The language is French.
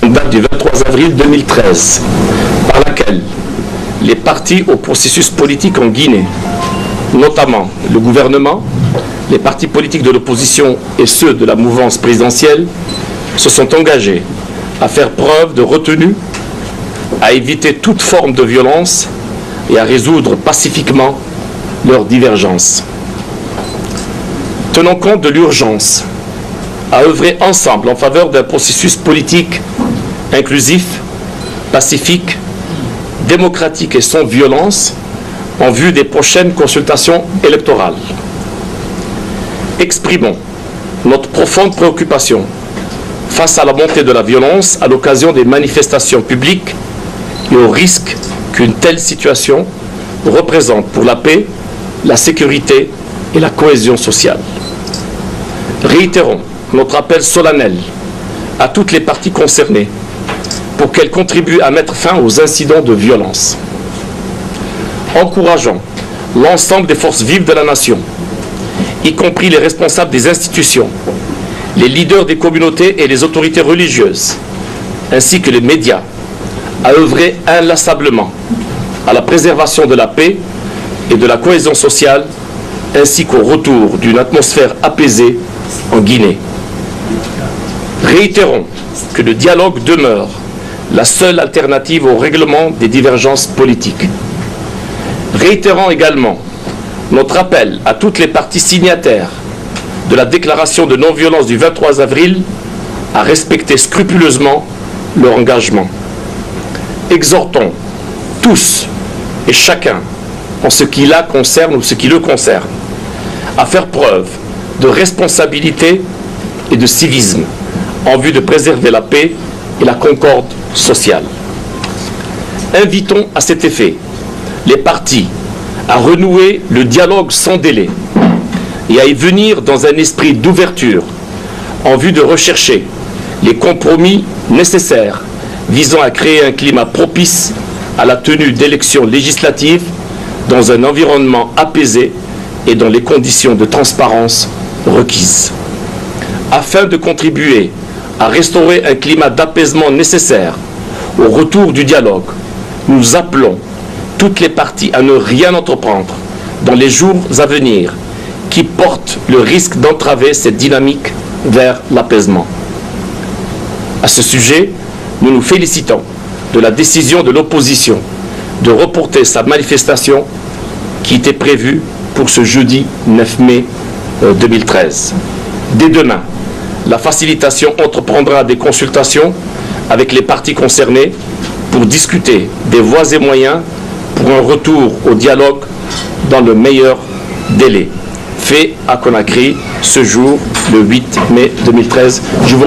date du 23 avril 2013, par laquelle les partis au processus politique en Guinée, notamment le gouvernement, les partis politiques de l'opposition et ceux de la mouvance présidentielle, se sont engagés à faire preuve de retenue, à éviter toute forme de violence et à résoudre pacifiquement leurs divergences. Tenant compte de l'urgence, à œuvrer ensemble en faveur d'un processus politique inclusif, pacifique, démocratique et sans violence en vue des prochaines consultations électorales. Exprimons notre profonde préoccupation face à la montée de la violence à l'occasion des manifestations publiques et au risque qu'une telle situation représente pour la paix, la sécurité et la cohésion sociale. Réitérons notre appel solennel à toutes les parties concernées pour qu'elles contribuent à mettre fin aux incidents de violence. Encourageons l'ensemble des forces vives de la nation, y compris les responsables des institutions, les leaders des communautés et les autorités religieuses, ainsi que les médias, à œuvrer inlassablement à la préservation de la paix et de la cohésion sociale, ainsi qu'au retour d'une atmosphère apaisée en Guinée. Réitérons que le dialogue demeure la seule alternative au règlement des divergences politiques. Réitérons également notre appel à toutes les parties signataires de la déclaration de non-violence du 23 avril à respecter scrupuleusement leur engagement. Exhortons tous et chacun, en ce qui la concerne ou ce qui le concerne, à faire preuve de responsabilité et de civisme en vue de préserver la paix et la concorde sociale. Invitons à cet effet les parties à renouer le dialogue sans délai et à y venir dans un esprit d'ouverture en vue de rechercher les compromis nécessaires visant à créer un climat propice à la tenue d'élections législatives dans un environnement apaisé et dans les conditions de transparence requises. Afin de contribuer à restaurer un climat d'apaisement nécessaire au retour du dialogue, nous appelons toutes les parties à ne rien entreprendre dans les jours à venir qui portent le risque d'entraver cette dynamique vers l'apaisement. À ce sujet, nous nous félicitons de la décision de l'opposition de reporter sa manifestation qui était prévue pour ce jeudi 9 mai 2013. Dès demain, la facilitation entreprendra des consultations avec les parties concernées pour discuter des voies et moyens pour un retour au dialogue dans le meilleur délai. Fait à Conakry ce jour, le 8 mai 2013. Je vous